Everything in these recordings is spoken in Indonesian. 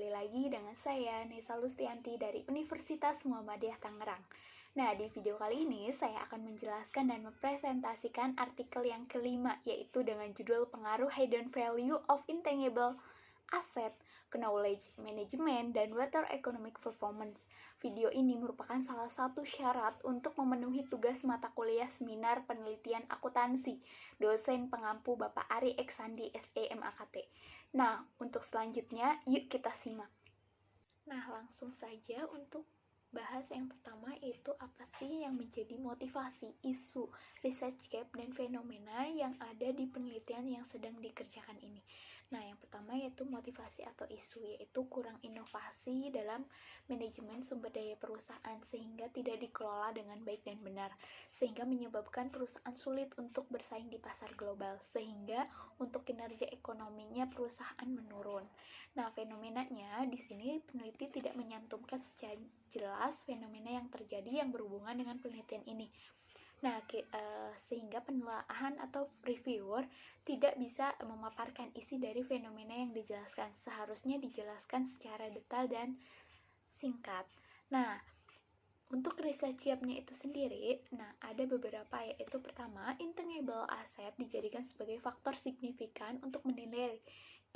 kembali lagi dengan saya, Nesa Lustianti dari Universitas Muhammadiyah Tangerang. Nah, di video kali ini saya akan menjelaskan dan mempresentasikan artikel yang kelima, yaitu dengan judul Pengaruh Hidden Value of Intangible Asset, Knowledge Management, dan Water Economic Performance. Video ini merupakan salah satu syarat untuk memenuhi tugas mata kuliah seminar penelitian akuntansi dosen pengampu Bapak Ari Eksandi SE MAKT. Nah, untuk selanjutnya, yuk kita simak. Nah, langsung saja untuk bahas yang pertama, yaitu apa sih yang menjadi motivasi, isu, research gap, dan fenomena yang ada di penelitian yang sedang dikerjakan ini. Nah, yang pertama yaitu motivasi atau isu, yaitu kurang inovasi dalam manajemen sumber daya perusahaan sehingga tidak dikelola dengan baik dan benar, sehingga menyebabkan perusahaan sulit untuk bersaing di pasar global, sehingga untuk kinerja ekonominya perusahaan menurun. Nah, fenomenanya di sini peneliti tidak menyantumkan secara jelas fenomena yang terjadi yang berhubungan dengan penelitian ini. Nah, sehingga penelaahan atau reviewer tidak bisa memaparkan isi dari fenomena yang dijelaskan. Seharusnya dijelaskan secara detail dan singkat. Nah, untuk research gap-nya itu sendiri, ada beberapa, yaitu pertama, intangible asset dijadikan sebagai faktor signifikan untuk menilai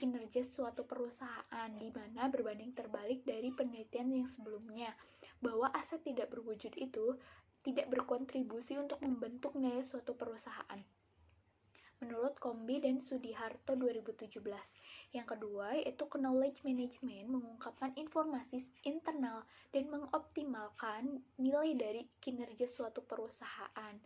kinerja suatu perusahaan, di mana berbanding terbalik dari penelitian yang sebelumnya, bahwa aset tidak berwujud itu tidak berkontribusi untuk membentuk nilai suatu perusahaan. Menurut Kombi dan Sudiharto 2017. Yang kedua, yaitu knowledge management mengungkapkan informasi internal dan mengoptimalkan nilai dari kinerja suatu perusahaan.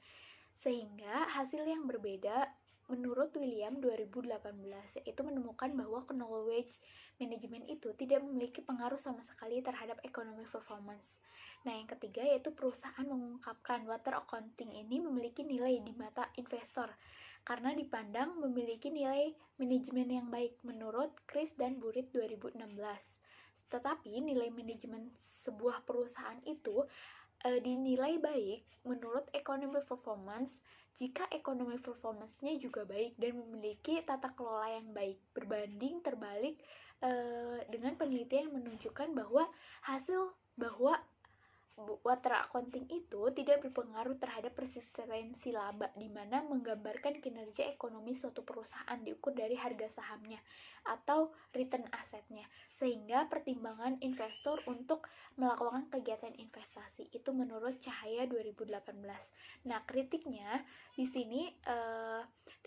Sehingga hasil yang berbeda menurut William 2018, yaitu menemukan bahwa knowledge management itu tidak memiliki pengaruh sama sekali terhadap economic performance. Nah, yang ketiga yaitu perusahaan mengungkapkan water accounting ini memiliki nilai di mata investor karena dipandang memiliki nilai manajemen yang baik menurut Chris dan Burit 2016. Tetapi nilai manajemen sebuah perusahaan itu dinilai baik menurut economic performance jika economic performance-nya juga baik dan memiliki tata kelola yang baik, berbanding terbalik dengan penelitian yang menunjukkan bahwa water accounting itu tidak berpengaruh terhadap persistensi laba, di mana menggambarkan kinerja ekonomi suatu perusahaan diukur dari harga sahamnya atau return asetnya, sehingga pertimbangan investor untuk melakukan kegiatan investasi itu menurut Cahaya 2018. Nah, kritiknya di sini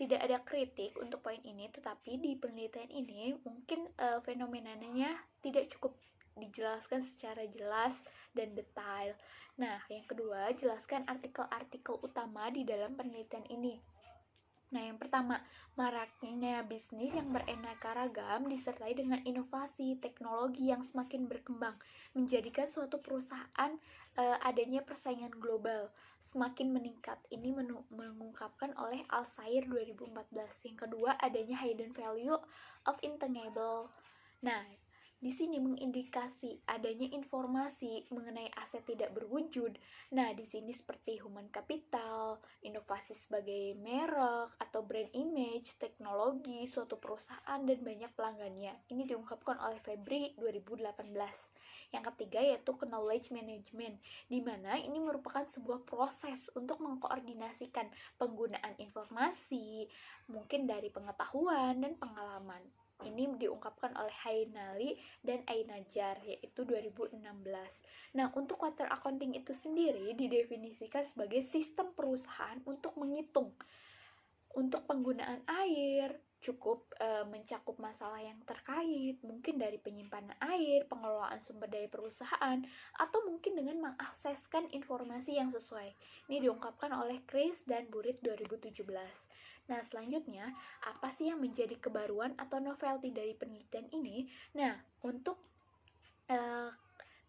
tidak ada kritik untuk poin ini, tetapi di penelitian ini mungkin fenomenanya tidak cukup dijelaskan secara jelas dan detail. Nah, yang kedua, jelaskan artikel-artikel utama di dalam penelitian ini. Nah, yang pertama, maraknya bisnis yang beraneka ragam disertai dengan inovasi teknologi yang semakin berkembang, menjadikan suatu perusahaan adanya persaingan global semakin meningkat. Ini mengungkapkan oleh Alsair 2014. Yang kedua, adanya hidden value of intangible. Nah, di sini mengindikasi adanya informasi mengenai aset tidak berwujud. Nah, di sini seperti human capital, inovasi sebagai merek atau brand image, teknologi, suatu perusahaan, dan banyak pelanggannya. Ini diungkapkan oleh Febri 2018. Yang ketiga yaitu knowledge management, di mana ini merupakan sebuah proses untuk mengkoordinasikan penggunaan informasi, mungkin dari pengetahuan dan pengalaman. Ini diungkapkan oleh Hainali dan Ainajar, yaitu 2016. Nah, untuk water accounting itu sendiri didefinisikan sebagai sistem perusahaan untuk menghitung untuk penggunaan air, cukup mencakup masalah yang terkait, mungkin dari penyimpanan air, pengelolaan sumber daya perusahaan, atau mungkin dengan mengakseskan informasi yang sesuai. Ini diungkapkan oleh Chris dan Burit 2017. Nah, selanjutnya, apa sih yang menjadi kebaruan atau novelty dari penelitian ini? Nah, untuk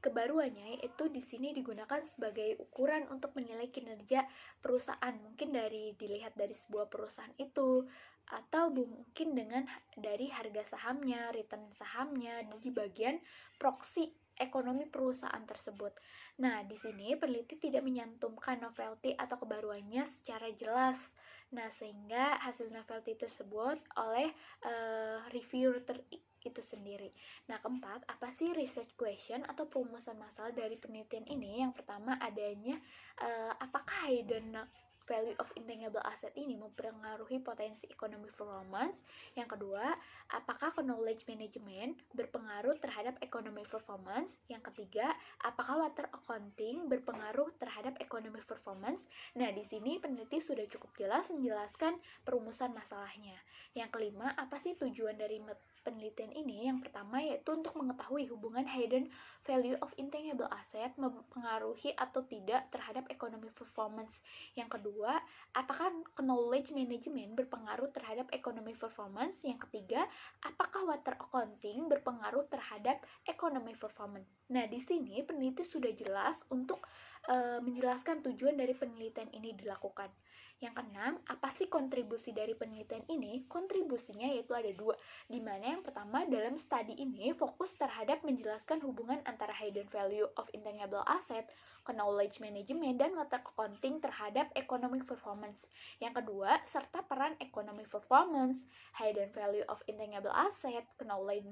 kebaruannya yaitu di sini digunakan sebagai ukuran untuk menilai kinerja perusahaan, mungkin dilihat dari sebuah perusahaan itu, atau mungkin dari harga sahamnya, return sahamnya, di bagian proksi ekonomi perusahaan tersebut. Nah, di sini peneliti tidak menyantumkan novelty atau kebaruannya secara jelas. Nah, sehingga hasil novelty tersebut oleh reviewer itu sendiri. Nah, keempat, apa sih research question atau perumusan masalah dari penelitian ini? Yang pertama, adanya apakah hidden value of intangible asset ini mempengaruhi potensi ekonomi performance. Yang kedua, apakah knowledge management berpengaruh terhadap ekonomi performance. Yang ketiga, apakah water accounting berpengaruh terhadap ekonomi performance. Nah, di sini peneliti sudah cukup jelas menjelaskan perumusan masalahnya. Yang kelima, apa sih tujuan dari penelitian ini? Yang pertama yaitu untuk mengetahui hubungan hidden value of intangible asset mempengaruhi atau tidak terhadap ekonomi performance. Yang kedua, apakah knowledge management berpengaruh terhadap ekonomi performance? Yang ketiga, apakah water accounting berpengaruh terhadap ekonomi performance? Nah, di sini peneliti sudah jelas untuk menjelaskan tujuan dari penelitian ini dilakukan. Yang keenam, apa sih kontribusi dari penelitian ini? Kontribusinya yaitu ada dua, di mana yang pertama dalam studi ini fokus terhadap menjelaskan hubungan antara hidden value of intangible asset, knowledge management, dan water accounting terhadap economic performance. Yang kedua, serta peran economic performance, hidden value of intangible asset, knowledge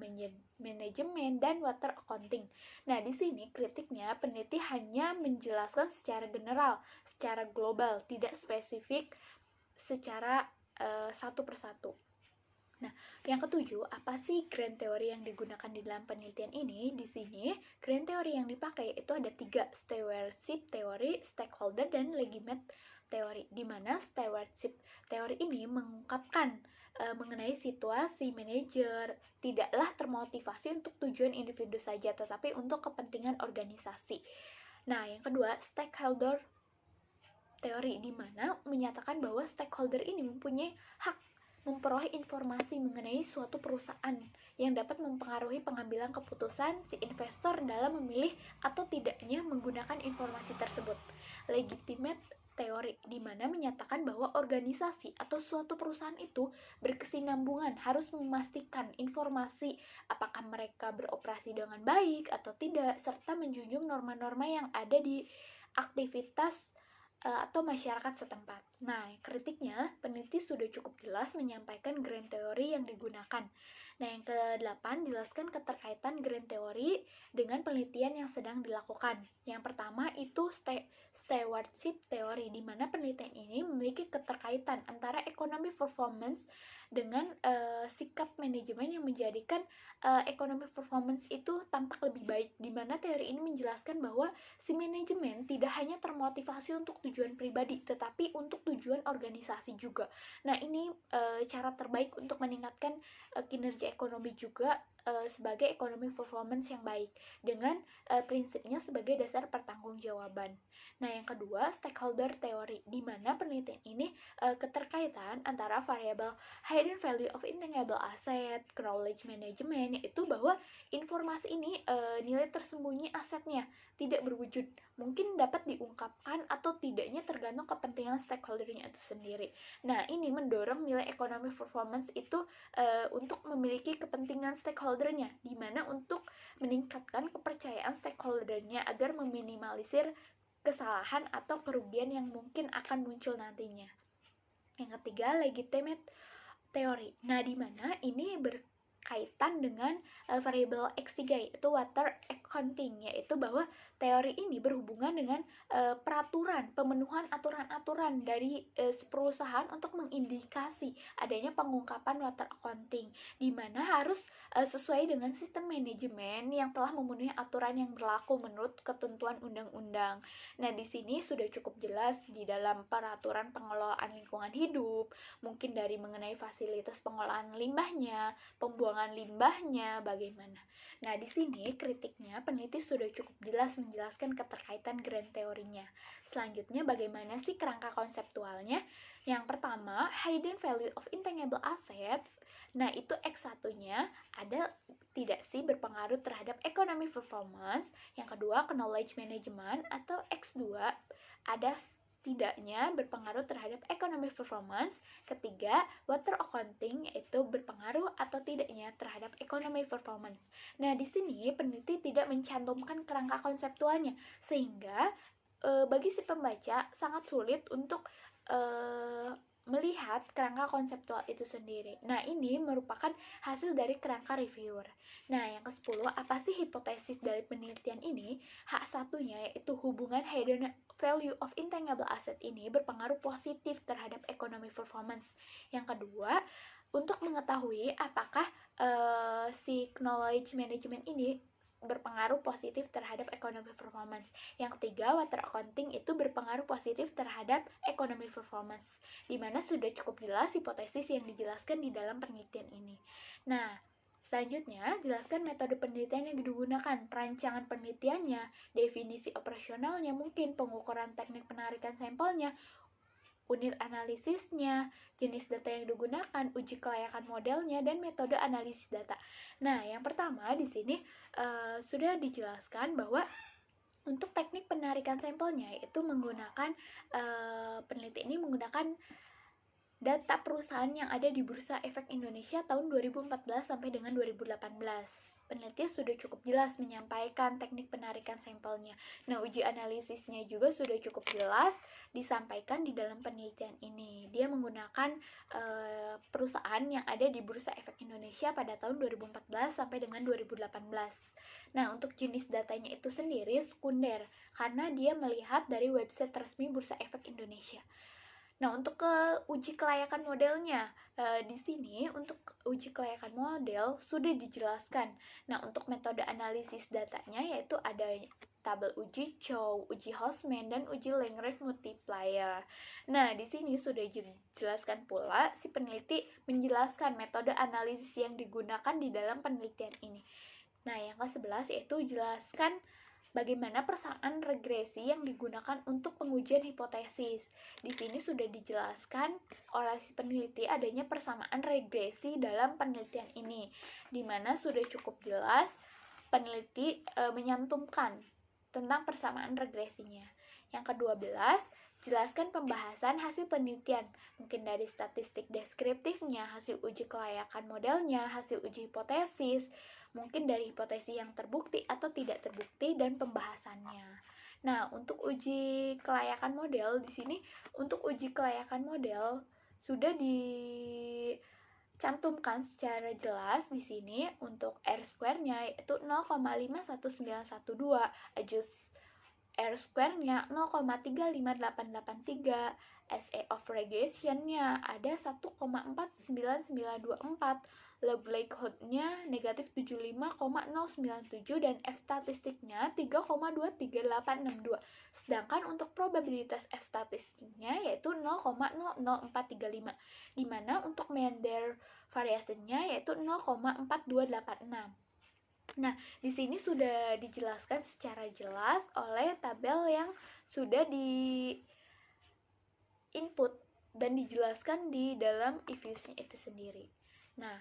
management, dan water accounting. Nah, di sini kritiknya peneliti hanya menjelaskan secara general, secara global, tidak spesifik secara satu persatu. Nah, yang ketujuh, apa sih grand theory yang digunakan di dalam penelitian ini? Di sini, grand theory yang dipakai itu ada 3, stewardship theory, stakeholder, dan legitimate theory. Di mana stewardship theory ini mengungkapkan mengenai situasi manajer tidaklah termotivasi untuk tujuan individu saja, tetapi untuk kepentingan organisasi. Nah, yang kedua, stakeholder teori, di mana menyatakan bahwa stakeholder ini mempunyai hak memperoleh informasi mengenai suatu perusahaan yang dapat mempengaruhi pengambilan keputusan si investor dalam memilih atau tidaknya menggunakan informasi tersebut. Legitimate teori, di mana menyatakan bahwa organisasi atau suatu perusahaan itu berkesinambungan, harus memastikan informasi apakah mereka beroperasi dengan baik atau tidak, serta menjunjung norma-norma yang ada di aktivitas atau masyarakat setempat. Nah, kritiknya, peneliti sudah cukup jelas menyampaikan grand theory yang digunakan. Nah, yang ke-8, jelaskan keterkaitan grand theory dengan penelitian yang sedang dilakukan. Yang pertama itu stewardship theory, di mana penelitian ini memiliki keterkaitan antara economic performance dengan sikap manajemen yang menjadikan economic performance itu tampak lebih baik, di mana teori ini menjelaskan bahwa si manajemen tidak hanya termotivasi untuk tujuan pribadi, tetapi untuk tujuan organisasi juga. Nah, ini cara terbaik untuk meningkatkan kinerja ekonomi juga sebagai economic performance yang baik, dengan prinsipnya sebagai dasar pertanggungjawaban. Nah, yang kedua, stakeholder theory, di mana penelitian ini keterkaitan antara variabel hidden value of intangible asset, knowledge management, yaitu bahwa informasi ini nilai tersembunyi asetnya tidak berwujud, mungkin dapat diungkapkan atau tidaknya tergantung kepentingan stakeholdernya itu sendiri. Nah, ini mendorong nilai ekonomi performance itu untuk memiliki kepentingan stakeholdernya, di mana untuk meningkatkan kepercayaan stakeholdernya agar meminimalisir kesalahan atau kerugian yang mungkin akan muncul nantinya. Yang ketiga, legitimate teori. Nah, di mana ini berkaitan dengan variabel X3, yaitu water accounting, yaitu bahwa teori ini berhubungan dengan peraturan, pemenuhan aturan-aturan dari perusahaan untuk mengindikasi adanya pengungkapan water accounting, di mana harus sesuai dengan sistem manajemen yang telah memenuhi aturan yang berlaku menurut ketentuan undang-undang. Nah, di sini sudah cukup jelas di dalam peraturan pengelolaan lingkungan hidup, mungkin dari mengenai fasilitas pengolahan limbahnya, pembuangan limbahnya, bagaimana. Nah, di sini kritiknya peneliti sudah cukup jelas menjelaskan keterkaitan grand teorinya. Selanjutnya, bagaimana sih kerangka konseptualnya? Yang pertama, hidden value of intangible asset. Nah, itu X1-nya ada tidak sih berpengaruh terhadap economic performance. Yang kedua, knowledge management, atau X2 ada tidaknya berpengaruh terhadap economic performance. Ketiga, water accounting, yaitu berpengaruh atau tidaknya terhadap economic performance. Nah, di sini peneliti tidak mencantumkan kerangka konseptualnya, sehingga bagi si pembaca sangat sulit untuk melihat kerangka konseptual itu sendiri. Nah, ini merupakan hasil dari kerangka reviewer. Nah, yang ke-10, apa sih hipotesis dari penelitian ini? H1-nya yaitu hubungan hidden value of intangible asset ini berpengaruh positif terhadap economic performance. Yang kedua, untuk mengetahui apakah si knowledge management ini berpengaruh positif terhadap economic performance. Yang ketiga, water accounting itu berpengaruh positif terhadap economic performance, di mana sudah cukup jelas hipotesis yang dijelaskan di dalam penelitian ini. Nah, selanjutnya, jelaskan metode penelitian yang digunakan, rancangan penelitiannya, definisi operasionalnya, mungkin pengukuran teknik penarikan sampelnya, unit analisisnya, jenis data yang digunakan, uji kelayakan modelnya, dan metode analisis data. Nah, yang pertama di sini sudah dijelaskan bahwa untuk teknik penarikan sampelnya itu menggunakan peneliti ini menggunakan data perusahaan yang ada di Bursa Efek Indonesia tahun 2014 sampai dengan 2018. Peneliti sudah cukup jelas menyampaikan teknik penarikan sampelnya. Nah, uji analisisnya juga sudah cukup jelas disampaikan di dalam penelitian ini. Dia menggunakan perusahaan yang ada di Bursa Efek Indonesia pada tahun 2014 sampai dengan 2018. Nah, untuk jenis datanya itu sendiri sekunder, karena dia melihat dari website resmi Bursa Efek Indonesia. Nah, untuk uji kelayakan modelnya, di sini untuk uji kelayakan model sudah dijelaskan. Nah, untuk metode analisis datanya yaitu ada tabel uji Chow, uji Hostman, dan uji Lagrange multiplier. Nah, di sini sudah dijelaskan pula si peneliti menjelaskan metode analisis yang digunakan di dalam penelitian ini. Nah, yang ke-11 yaitu jelaskan bagaimana persamaan regresi yang digunakan untuk pengujian hipotesis. Di sini sudah dijelaskan oleh si peneliti adanya persamaan regresi dalam penelitian ini, di mana sudah cukup jelas peneliti menyantumkan tentang persamaan regresinya. Yang ke-12, jelaskan pembahasan hasil penelitian, mungkin dari statistik deskriptifnya, hasil uji kelayakan modelnya, hasil uji hipotesis, mungkin dari hipotesis yang terbukti atau tidak terbukti, dan pembahasannya. Nah, untuk uji kelayakan model di sini, untuk uji kelayakan model sudah dicantumkan secara jelas di sini untuk R-square-nya yaitu 0,51912, adjust R-square-nya 0,35883, SA of regression-nya ada 1,49924, log likelihood-nya negatif 75,097, dan F statistiknya 3,23862. Sedangkan untuk probabilitas F statistiknya yaitu 0,00435, di mana untuk mean variation-nya yaitu 0,4286. Nah, di sini sudah dijelaskan secara jelas oleh tabel yang sudah di input dan dijelaskan di dalam EViews-nya itu sendiri. Nah,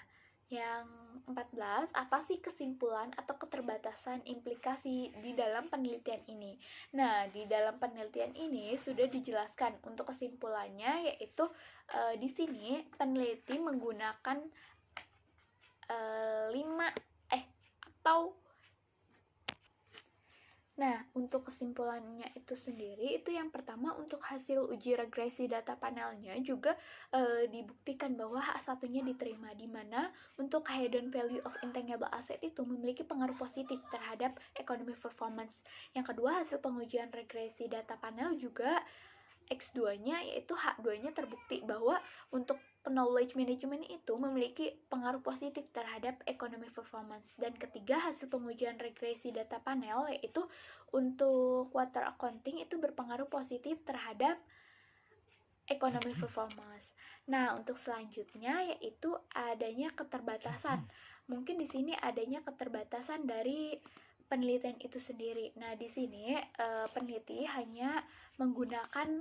yang 14, apa sih kesimpulan atau keterbatasan implikasi di dalam penelitian ini? Nah, di dalam penelitian ini sudah dijelaskan untuk kesimpulannya yaitu di sini peneliti menggunakan 5 atau Nah, untuk kesimpulannya itu sendiri, itu yang pertama untuk hasil uji regresi data panelnya juga dibuktikan bahwa H1-nya diterima, di mana untuk hidden value of intangible asset itu memiliki pengaruh positif terhadap economic performance. Yang kedua, hasil pengujian regresi data panel juga X2-nya yaitu H2-nya terbukti bahwa untuk knowledge management itu memiliki pengaruh positif terhadap economic performance. Dan ketiga, hasil pengujian regresi data panel yaitu untuk water accounting itu berpengaruh positif terhadap economic performance. Nah, untuk selanjutnya yaitu adanya keterbatasan. Mungkin di sini adanya keterbatasan dari penelitian itu sendiri. Nah, di sini peneliti hanya menggunakan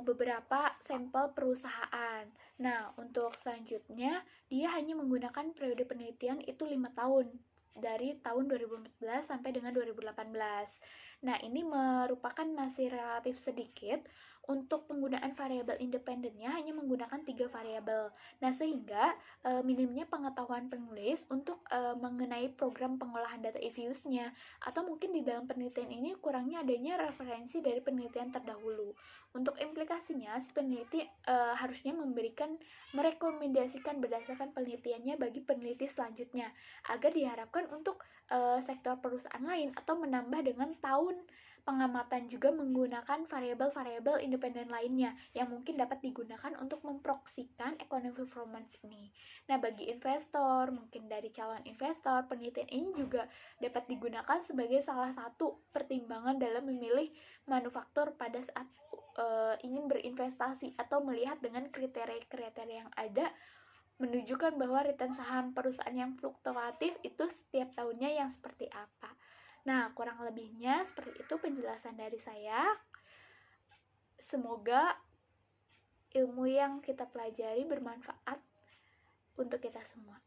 beberapa sampel perusahaan. Nah, untuk selanjutnya dia hanya menggunakan periode penelitian itu 5 tahun, dari tahun 2014 sampai dengan 2018. Nah, ini merupakan masih relatif sedikit. Untuk penggunaan variabel independennya hanya menggunakan 3 variabel. Nah, sehingga minimnya pengetahuan penulis untuk mengenai program pengolahan data if use-nya, atau mungkin di dalam penelitian ini kurangnya adanya referensi dari penelitian terdahulu. Untuk implikasinya, si peneliti harusnya merekomendasikan berdasarkan penelitiannya bagi peneliti selanjutnya, agar diharapkan untuk sektor perusahaan lain, atau menambah dengan tahun pengamatan juga menggunakan variabel-variabel independen lainnya yang mungkin dapat digunakan untuk memproksikan ekonomi performance ini. Nah, bagi investor, mungkin dari calon investor, penelitian ini juga dapat digunakan sebagai salah satu pertimbangan dalam memilih manufaktur pada saat ingin berinvestasi, atau melihat dengan kriteria-kriteria yang ada menunjukkan bahwa return saham perusahaan yang fluktuatif itu setiap tahunnya yang seperti apa. Nah, kurang lebihnya seperti itu penjelasan dari saya. Semoga ilmu yang kita pelajari bermanfaat untuk kita semua.